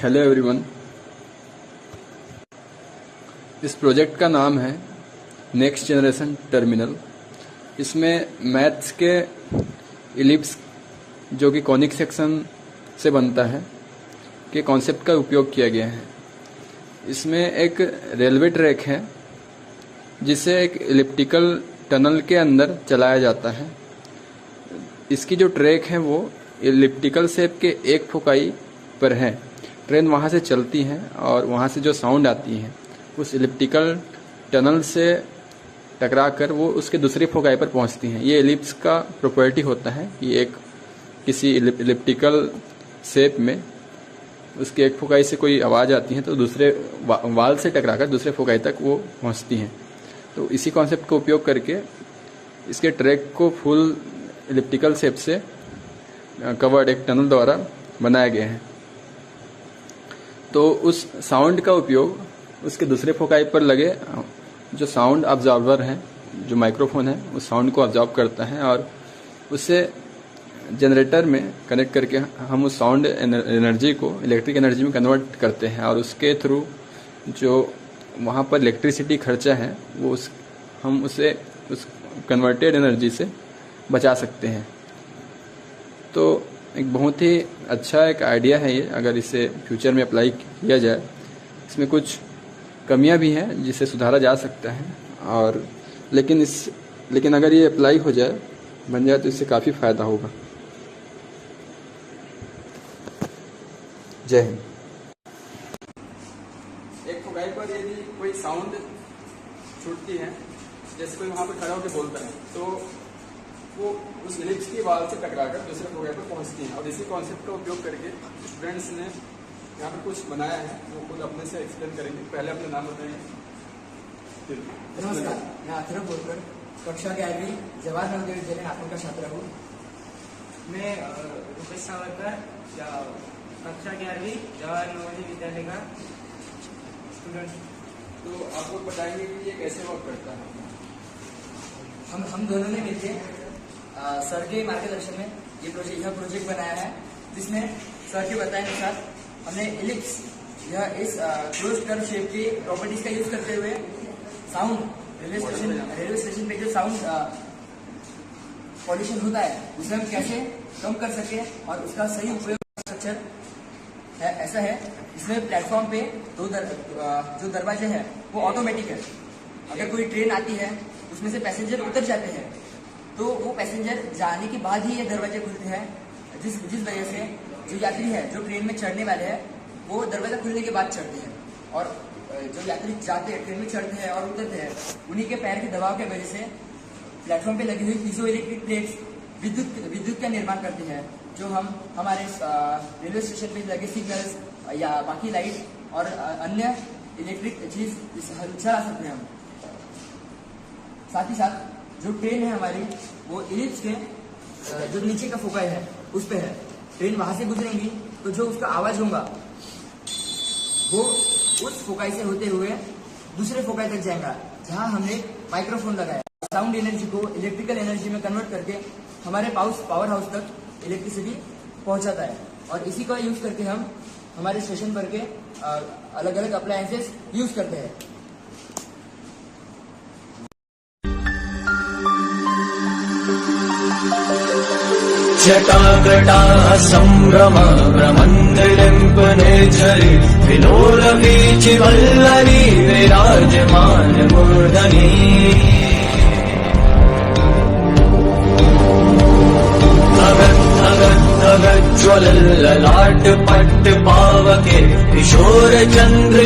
Hello everyone. इस project का नाम है नेक्स्ट जनरेशन टर्मिनल। इसमें मैथ्स के इलिप्स जो कि कॉनिक सेक्शन से बनता है के कॉन्सेप्ट का उपयोग किया गया है। इसमें एक रेलवे ट्रैक है जिसे एक इलिप्टिकल टनल के अंदर चलाया जाता है। इसकी जो ट्रैक है वो इलिप्टिकल शेप के एक फोकाई पर है। ट्रेन वहाँ से चलती है और वहाँ से जो साउंड आती है उस इलिप्टिकल टनल से टकराकर वो उसके दूसरे फोकाई पर पहुँचती हैं। ये इलिप्स का प्रॉपर्टी होता है कि एक किसी इलिप्टिकल शेप में उसके एक फोकाई से कोई आवाज़ आती है तो दूसरे वाल से टकराकर दूसरे फोकाई तक वो पहुँचती हैं। तो इसी कॉन्सेप्ट का उपयोग करके इसके ट्रैक को फुल इलिप्टिकल शेप से कवर्ड एक टनल द्वारा बनाया गया है। तो उस साउंड का उपयोग उसके दूसरे फोकाई पर लगे जो साउंड ऑब्जर्वर है, जो माइक्रोफोन है, उस साउंड को ऑब्जर्व करता है और उसे जनरेटर में कनेक्ट करके हम उस साउंड एनर्जी को इलेक्ट्रिक एनर्जी में कन्वर्ट करते हैं और उसके थ्रू जो वहाँ पर इलेक्ट्रिसिटी खर्चा है वो हम उसे उस कन्वर्टेड एनर्जी से बचा सकते हैं। तो एक बहुत ही अच्छा एक आइडिया है ये, अगर इसे फ्यूचर में अप्लाई किया जाए। इसमें कुछ कमियां भी हैं जिसे सुधारा जा सकता है और लेकिन अगर ये अप्लाई हो जाए, बन जाए, तो इससे काफ़ी फ़ायदा होगा। जय हिंद। एक फोकाई पर यदि कोई साउंड छूटती है, जैसे कोई वहाँ पर खड़ा होकर बोलता है, तो वो उस इलिप्स की वाल से टकराकर दूसरे फोकाई पर पहुँचती हैं। और इसी कॉन्सेप्ट का उपयोग करके स्टूडेंट्स ने यहाँ पर कुछ बनाया है, वो खुद अपने से एक्सप्लेन करेंगे। पहले अपना नाम बताइए। नमस्कार, मैं अथर्व बोलकर कक्षा 11वीं जवाहर नवोदय विद्यालय नागपुर का छात्र हूँ। मैं रुपेश सावरकर कक्षा 11वीं जवाहर नवोदय विद्यालय का स्टूडेंट। तो आप लोग बताएंगे कि ये कैसे वर्क करता है। हम दोनों ने मिलकर सर के मार्गदर्शन में यह प्रोजेक्ट बनाया है, जिसमें सर के बताए अनुसार हमने इलिप्स इस क्लोज कर्व शेप की प्रॉपर्टीज का यूज करते हुए साउंड रेलवे स्टेशन पे जो साउंड पॉल्यूशन होता है उसे हम कैसे कम कर सके और उसका सही उपयोग स्ट्रक्चर है ऐसा है। इसमें प्लेटफॉर्म पे जो दरवाजे हैं वो ऑटोमेटिक है। अगर कोई ट्रेन आती है उसमें से पैसेंजर उतर जाते हैं तो वो पैसेंजर जाने के बाद ही ये दरवाजे खुलते हैं, जिस वजह से जो यात्री है जो ट्रेन में चढ़ने वाले हैं वो दरवाजा खुलने के बाद चढ़ते हैं और जो यात्री जाते हैं ट्रेन में चढ़ते हैं और उतरते हैं उन्हीं के पैर के दबाव की वजह से प्लेटफॉर्म पे लगी हुई पीजो इलेक्ट्रिक प्लेट्स विद्युत का निर्माण करते हैं, जो हम हमारे रेलवे स्टेशन पे लगे सिग्नल्स या बाकी लाइट और अन्य इलेक्ट्रिक चीज चला सकते हैं हम। साथ ही साथ जो ट्रेन है हमारी वो इलिप्स के जो नीचे का फोकाई है उस पे है। ट्रेन वहां से गुजरेंगी तो जो उसका आवाज होगा वो उस फोकाई से होते हुए दूसरे फोकाई तक जाएगा, जहां हमने माइक्रोफोन लगाया। साउंड एनर्जी को इलेक्ट्रिकल एनर्जी में कन्वर्ट करके हमारे पावर हाउस तक इलेक्ट्रिसिटी पहुंचाता है और इसी का यूज करके हम हमारे स्टेशन पर के अलग अलग अप्लायंसेस यूज करते हैं। जटाकटा सम्भ्रम ब्रह्मण्डलिम्पनेझरि विलोलवीचि वल्लरी विराजमान मूर्धनि। अगज्ज्वलल्ललाट पट्ट पावके किशोर चंद्र